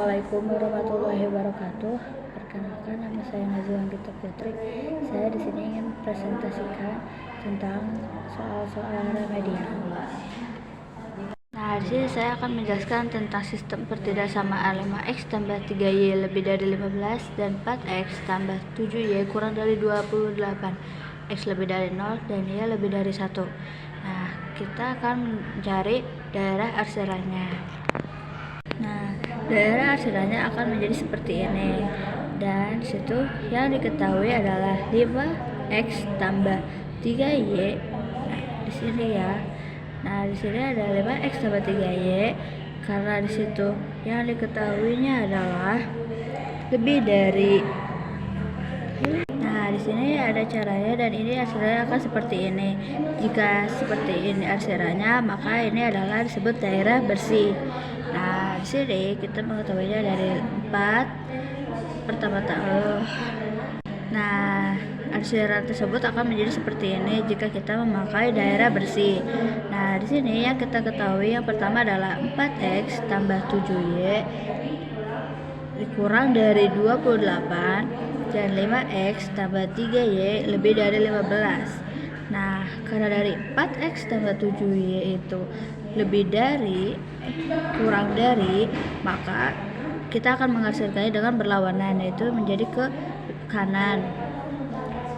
Assalamualaikum warahmatullahi wabarakatuh. Perkenalkan, nama saya Nazila Gita Putri. Saya di sini ingin presentasikan tentang soal-soal remedial. Nah, di sini saya akan menjelaskan tentang sistem pertidaksamaan 5x tambah 3y lebih dari 15 dan 4x tambah 7y kurang dari 28, x lebih dari 0 dan y lebih dari 1. Nah, kita akan mencari daerah arsirannya. Nah, daerah arsirannya akan menjadi seperti ini. Dan situ yang diketahui adalah 5x tambah 3y. Nah, di sini ya. Nah, di sini ada 5x tambah 3y karena di situ yang diketahuinya adalah lebih dari. Nah, di sini ada caranya dan ini arsirannya akan seperti ini. Jika seperti ini arsirannya, maka ini adalah disebut daerah bersih. Nah, di sini kita mengetahuinya dari 4 pertama-tama. Nah, arsiran tersebut akan menjadi seperti ini jika kita memakai daerah bersih. Nah, di sini yang kita ketahui yang pertama adalah 4x tambah 7y kurang dari 28 dan 5x tambah 3y lebih dari 15. Nah, karena dari 4x tambah 7y itu lebih dari kurang dari, maka kita akan menghasilkannya dengan berlawanan, yaitu menjadi ke kanan.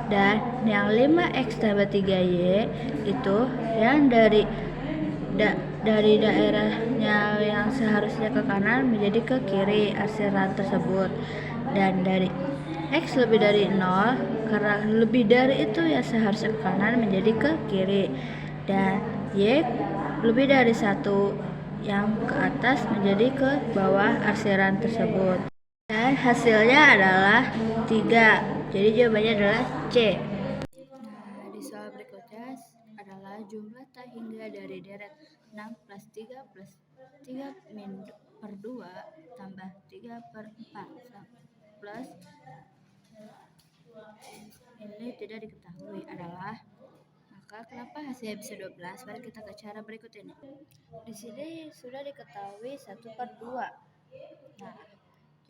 Dan yang 5x tambah 3y itu yang dari daerahnya yang seharusnya ke kanan menjadi ke kiri arsiran tersebut. Dan dari x lebih dari 0, karena lebih dari itu ya seharusnya ke kanan menjadi ke kiri. Dan y lebih dari 1 yang ke atas menjadi ke bawah arsiran tersebut. Dan hasilnya adalah 3. Jadi jawabannya adalah C. Nah, di soal berikutnya adalah jumlah tak hingga dari deret 6 plus 3 plus 3 min per 2 tambah 3 per 4 plus ini tidak diketahui adalah, maka kenapa hasilnya bisa 12? Mari kita ke cara berikut ini. Di sini sudah diketahui 1 per 2. Nah,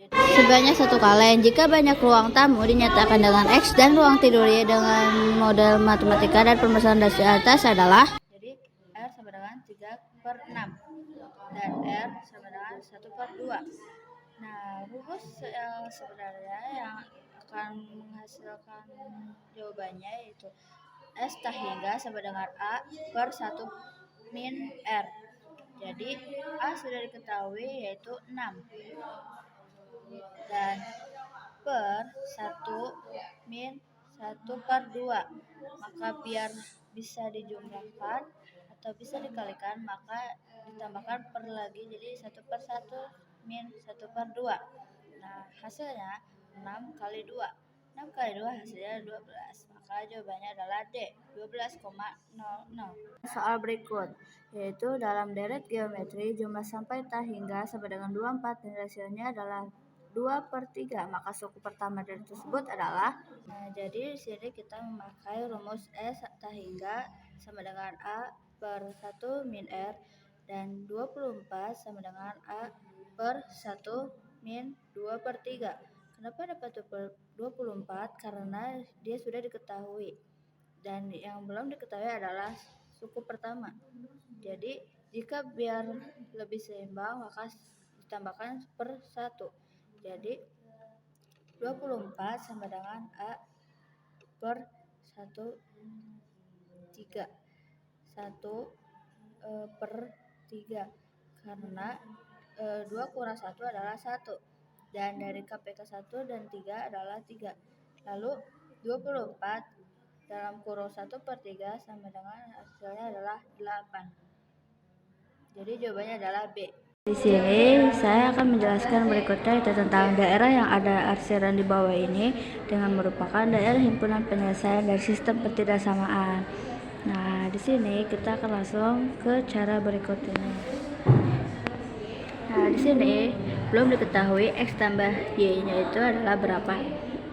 sebanyak 1 kalen. Jika banyak ruang tamu dinyatakan dengan X dan ruang tidurnya dengan model matematika dan permasalahan dari atas adalah, jadi R sama dengan 3 per 6 dan R sama dengan 1 per 2. Nah, rumus yang sebenarnya yang akan menghasilkan jawabannya yaitu S tak hingga sama dengan A per 1 min R. Jadi A sudah diketahui yaitu 6 dan per 1 min 1 per 2. Maka biar bisa dijumlahkan atau bisa dikalikan, maka ditambahkan per lagi, jadi 1 per 1 min 1 per 2. Nah, hasilnya 6 kali 2. 6 kali 2 hasilnya 12. Maka jawabannya adalah D, 12,00. Soal berikut, yaitu dalam deret geometri jumlah sampai tak hingga sama dengan 24 dan hasilnya adalah 2 per 3, maka suku pertama dari tersebut adalah. Nah, jadi di sini kita memakai rumus S tak hingga sama dengan A per 1 min R dan 24 sama dengan A per 1 min 2 per 3. Kenapa dapat 24? Karena dia sudah diketahui dan yang belum diketahui adalah suku pertama. Jadi jika biar lebih seimbang maka ditambahkan per 1. Jadi 24 sama dengan A per 1 3. 1 per 3 karena 2 kurang 1 adalah 1 dan dari KPK 1 dan 3 adalah 3. Lalu 24 dalam kurung 1 per 3 sama dengan hasilnya adalah 8. Jadi jawabannya adalah B. Di sini saya akan menjelaskan berikutnya itu tentang daerah yang ada arsiran di bawah ini dengan merupakan daerah himpunan penyelesaian dari sistem pertidaksamaan. Nah, di sini kita akan langsung ke cara berikut ini. Nah, di sini belum diketahui X tambah Y-nya itu adalah berapa.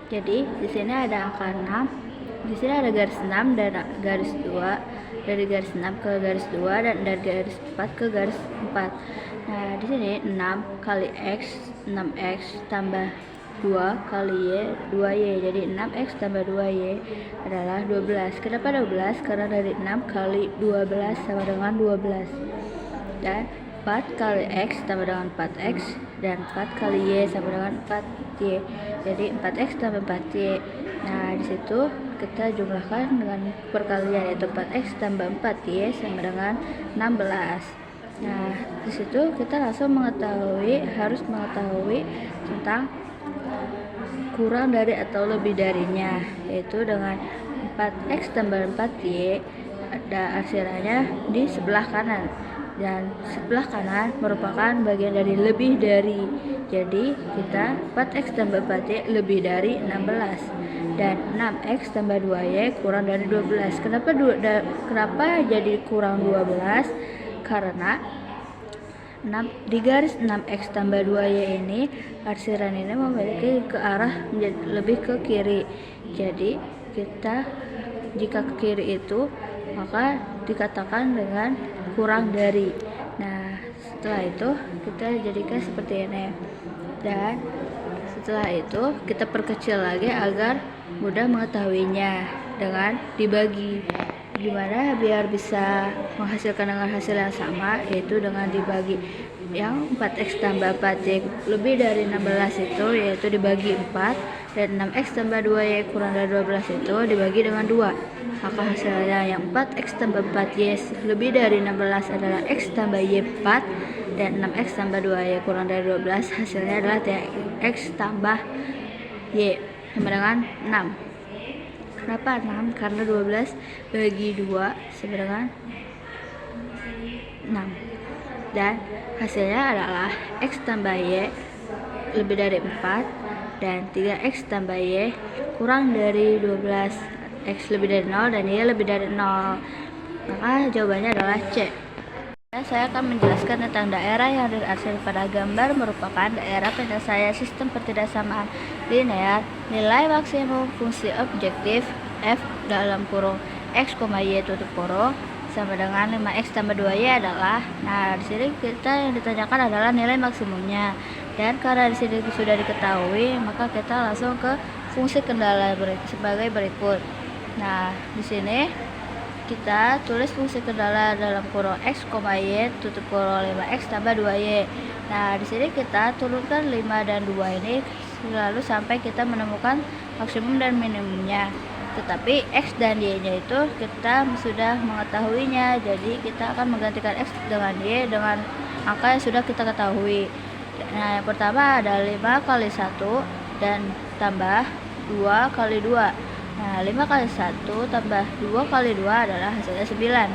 Jadi di sini ada angka 6. Di sini ada garis 6 dan garis 2. Dari garis 6 ke garis 2 dan dari garis 4 ke garis 4. Nah, di sini 6 kali X, 6X tambah 2 kali Y, 2Y. Jadi 6X tambah 2Y adalah 12. Kenapa 12? Karena dari 6 kali 12 sama dengan 12. Dan 4 kali X sama dengan 4X, dan 4 kali Y sama dengan 4Y. Jadi 4X tambah 4Y. Nah, di situ kita jumlahkan dengan perkalian, yaitu 4X tambah 4Y sama dengan 16. Nah, di situ kita langsung harus mengetahui tentang kurang dari atau lebih darinya, yaitu dengan 4X tambah 4Y ada aksaranya di sebelah kanan, dan sebelah kanan merupakan bagian dari lebih dari. Jadi kita 4X tambah 4Y lebih dari 16, dan 6X tambah 2Y kurang dari 12. Kenapa jadi kurang 12? Karena di garis 6X tambah 2Y ini, arsiran ini memiliki ke arah lebih ke kiri. Jadi kita jika ke kiri itu maka dikatakan dengan kurang dari. Nah, setelah itu kita jadikan seperti ini, dan setelah itu kita perkecil lagi agar mudah mengetahuinya dengan dibagi. Gimana biar bisa menghasilkan dengan hasil yang sama, yaitu dengan dibagi. Yang 4X tambah 4Y lebih dari 16 itu yaitu dibagi 4, dan 6X tambah 2Y kurang dari 12 itu dibagi dengan 2. Maka hasilnya yang 4X tambah 4Y lebih dari 16 adalah X tambah Y 4, dan 6X tambah 2Y kurang dari 12 hasilnya adalah X tambah Y sama dengan 6. Kenapa 6? Karena 12 bagi 2 sama dengan 6. Dan hasilnya adalah X tambah Y lebih dari 4, dan 3X tambah Y kurang dari 12. X lebih dari 0 dan Y lebih dari 0. Maka jawabannya adalah C. Saya akan menjelaskan tentang daerah yang diarsir pada gambar merupakan daerah penyelesaian sistem pertidaksamaan linear. Nilai maksimum fungsi objektif f dalam kurung x, y tutup kurung sama dengan 5x tambah 2y adalah. Nah, di sini kita yang ditanyakan adalah nilai maksimumnya. Dan karena di sini sudah diketahui, maka kita langsung ke fungsi kendala sebagai berikut. Nah, di sini kita tulis fungsi kendala dalam kurung x, y tutup kurung 5x tambah 2y. Nah, di sini kita turunkan 5 dan 2 ini lalu sampai kita menemukan maksimum dan minimumnya. Tetapi x dan y-nya itu kita sudah mengetahuinya. Jadi kita akan menggantikan x dengan y dengan angka yang sudah kita ketahui. Nah, yang pertama ada 5 kali 1 dan tambah 2 kali 2. Nah, 5 kali 1 tambah 2 kali 2 adalah hasilnya 9.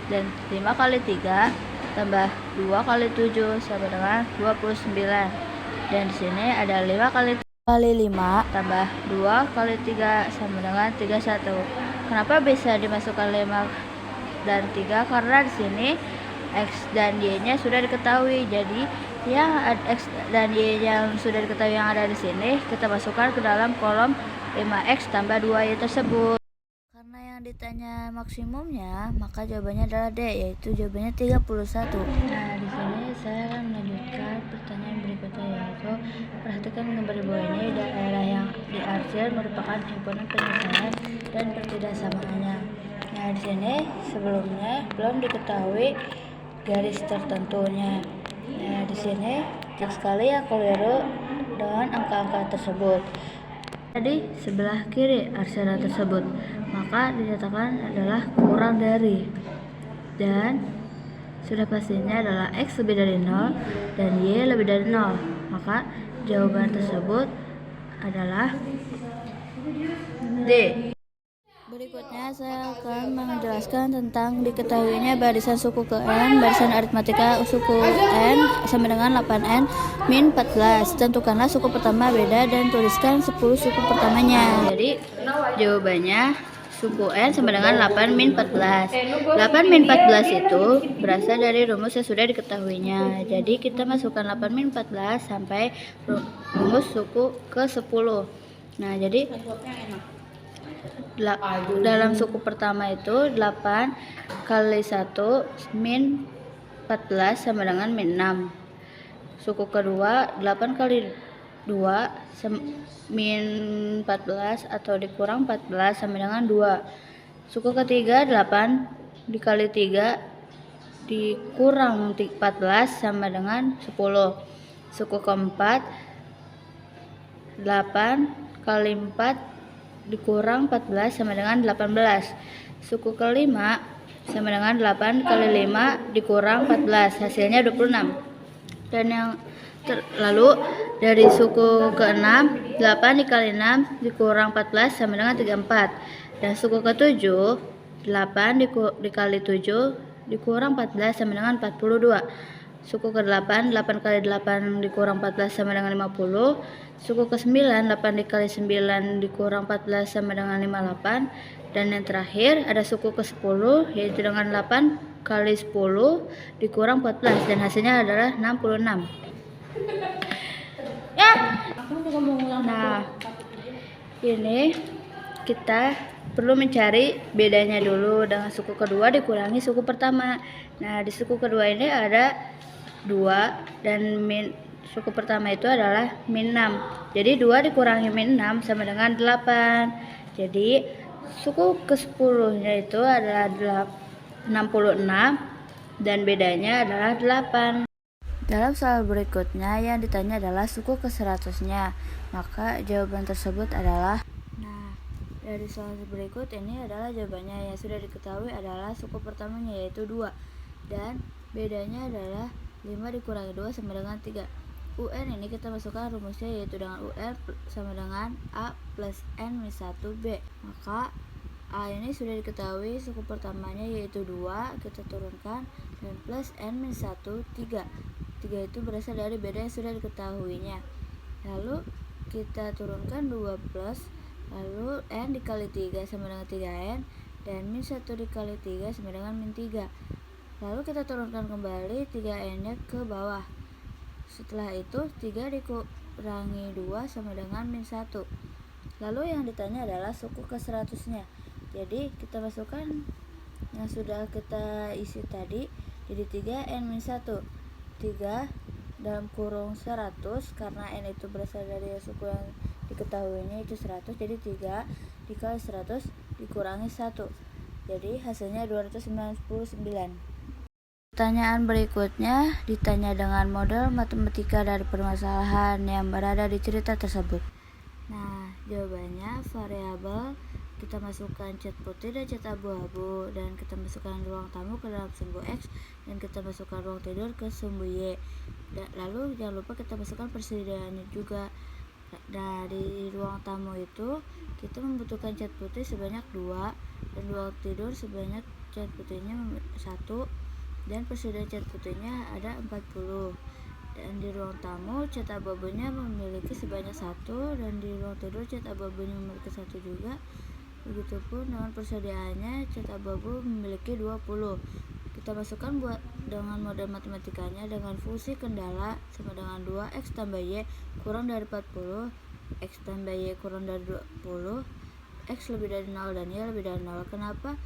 Dan 5 kali 3 tambah 2 kali 7 sama dengan 29. Dan di sini ada 5 kali 5 tambah 2 kali 3 sama dengan 31. Kenapa bisa dimasukkan 5 dan 3? Karena di sini x dan y-nya sudah diketahui. Jadi yang x dan y yang sudah diketahui yang ada di sini kita masukkan ke dalam kolom 5x tambah 2y tersebut. Karena yang ditanya maksimumnya, maka jawabannya adalah D, yaitu jawabannya 31. Nah, di sini saya akan melanjutkan pertanyaan berikutnya, yaitu perhatikan gambar di bawah ini. Daerah yang diarsir merupakan himpunan penyelesaian dan pertidaksamaannya. Nah, di sini sebelumnya belum diketahui garis tertentunya. Nah, di sini banyak sekali yang keliru dengan angka-angka tersebut. Di sebelah kiri arsiran tersebut, maka dinyatakan adalah kurang dari, dan sudah pastinya adalah x lebih dari 0 dan y lebih dari 0. Maka jawaban tersebut adalah D. Berikutnya saya akan menjelaskan tentang diketahuinya barisan suku ke N, barisan aritmatika suku N sama dengan 8N min 14. Tentukanlah suku pertama beda dan tuliskan 10 suku pertamanya. Jadi jawabannya suku N sama dengan 8 min 14. 8 min 14 itu berasal dari rumus yang sudah diketahuinya. Jadi kita masukkan 8 min 14 sampai rumus suku ke 10. Nah, jadi dalam suku pertama itu 8 kali 1 min 14 sama dengan min 6. Suku kedua 8 kali 2 min 14 atau dikurang 14 sama dengan 2. Suku ketiga 8 dikali 3 dikurang 14 sama dengan 10. Suku keempat 8 kali 4 dikurang 14 sama dengan 18. Suku kelima sama dengan 8 kali 5 dikurang 14, hasilnya 26. Dan yang lalu dari suku ke-6 8 dikali 6 dikurang 14 sama dengan 34. Dan suku ke-7 8 dikali 7 dikurang 14 sama dengan 42. Suku ke-8 8 kali 8 dikurang 14 sama dengan 50. Suku ke-9 8 dikali 9 dikurang 14 sama dengan 58. Dan yang terakhir ada suku ke-10 yaitu dengan 8 kali 10 dikurang 14 dan hasilnya adalah 66. Nah, ini kita perlu mencari bedanya dulu dengan suku kedua dikurangi suku pertama. Nah, di suku kedua ini ada 2 dan suku pertama itu adalah min 6. Jadi 2 dikurangi min 6 sama dengan 8. Jadi suku ke-10 nya itu adalah 66 dan bedanya adalah 8. Dalam soal berikutnya yang ditanya adalah suku ke-100 nya, maka jawaban tersebut adalah dari soal berikut ini adalah jawabannya. Yang sudah diketahui adalah suku pertamanya yaitu 2 dan bedanya adalah 5 dikurangi 2 sama dengan 3. UN ini kita masukkan rumusnya yaitu dengan UN sama dengan A plus N min 1B. Maka A ini sudah diketahui suku pertamanya yaitu 2, kita turunkan, dan plus N min 1, 3. 3 itu berasal dari beda yang sudah diketahuinya. Lalu kita turunkan 2 plus, lalu N dikali 3 sama dengan 3N, dan min 1 dikali 3 sama dengan min 3. Lalu kita turunkan kembali 3N nya ke bawah. Setelah itu 3 dikurangi 2 sama dengan min 1. Lalu yang ditanya adalah suku ke-100 nya. Jadi kita masukkan yang sudah kita isi tadi. Jadi 3N min 1, 3 dalam kurung 100 karena N itu berasal dari suku yang diketahuinya itu 100. Jadi 3 dikali 100 dikurangi 1. Jadi hasilnya 299. Pertanyaan berikutnya ditanya dengan model matematika dari permasalahan yang berada di cerita tersebut. Nah, jawabannya variabel kita masukkan cat putih dan cat abu-abu, dan kita masukkan ruang tamu ke dalam sumbu X, dan kita masukkan ruang tidur ke sumbu Y. Lalu jangan lupa kita masukkan persediaannya juga. Dari ruang tamu itu kita membutuhkan cat putih sebanyak 2 dan ruang tidur sebanyak cat putihnya 1 dan persediaan cat putihnya ada 40. Dan di ruang tamu cat abu-abunya memiliki sebanyak 1 dan di ruang tidur cat abu-abunya memiliki 1 juga. Begitupun dengan persediaannya cat abu-abu memiliki 20. Kita masukkan buat dengan model matematikanya dengan fungsi kendala sama dengan 2x tambah y kurang dari 40, x tambah y kurang dari 20, x lebih dari 0 dan y lebih dari 0. Kenapa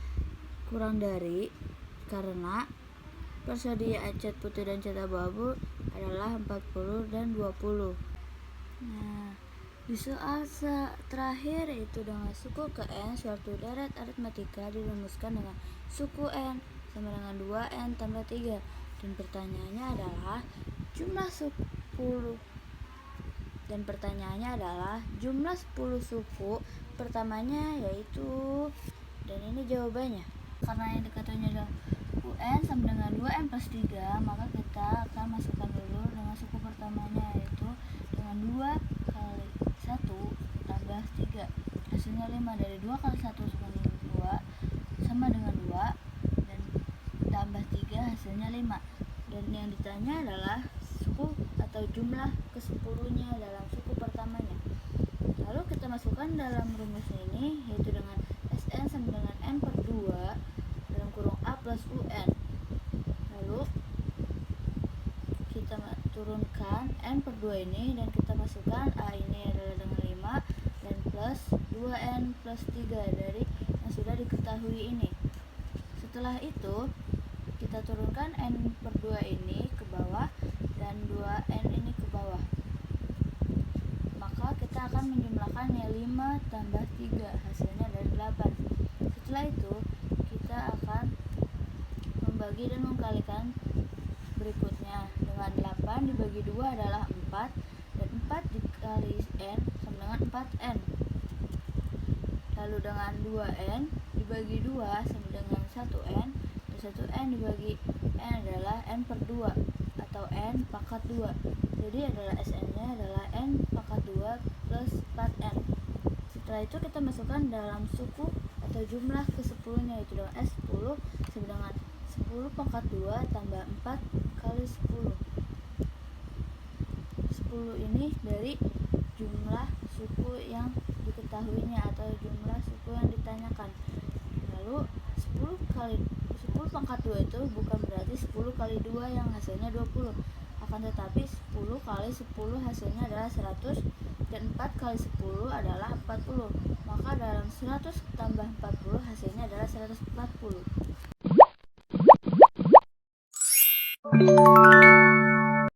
kurang dari? Karena persediaan cat putih dan cat abu-abu adalah 40 dan 20. Nah, di soal terakhir itu dengan suku ke N, suatu deret aritmatika dirumuskan dengan suku N sama dengan 2N tambah 3. Dan pertanyaannya adalah jumlah 10 suku pertamanya yaitu, dan ini jawabannya. Karena yang dikatakannya adalah UN sama dengan 2N plus 3, maka kita akan masukkan dulu dengan suku pertamanya yaitu dengan 2 kali 1 tambah 3, hasilnya 5. Dari 2 kali 1 sama dengan 2 dan tambah 3 hasilnya 5. Dan yang ditanya adalah suku atau jumlah ke-10 nya dalam suku pertamanya. Lalu kita masukkan dalam rumus ini yaitu dengan Sn sama dengan N per 2 dalam kurung A plus UN. Lalu kita turunkan N per 2 ini dan kita masukkan A ini adalah dengan 5 dan plus 2N plus 3 dari yang sudah diketahui ini. Setelah itu kita turunkan N per 2 ini ke bawah dan 2N ini ke bawah. Maka kita akan menjumlahkan yang 5 tambah 3, hasilnya dari 8. Setelah itu kita akan membagi dan mengkalikan berikutnya. Dengan 8 dibagi 2 adalah 4, dan 4 dikali N sama dengan 4N. Lalu dengan 2N dibagi 2 sama dengan 1N, dan 1N dibagi N adalah N per 2 atau N pangkat 2. Jadi adalah SN-nya adalah N pangkat 2 plus 4N. Setelah itu kita masukkan dalam suku atau jumlah ke-10-nya, yaitu dengan S10 sama dengan 10 pangkat 2 tambah 4 kali 10. 10 ini dari jumlah suku yang diketahuinya atau jumlah suku yang ditanyakan. Lalu 10 pangkat 2 itu bukan berarti 10 kali 2 yang hasilnya 20, akan tetapi 10 kali 10 hasilnya adalah 100, dan 4 kali 10 adalah 40. Maka dalam 100 tambah 40 hasilnya adalah 140.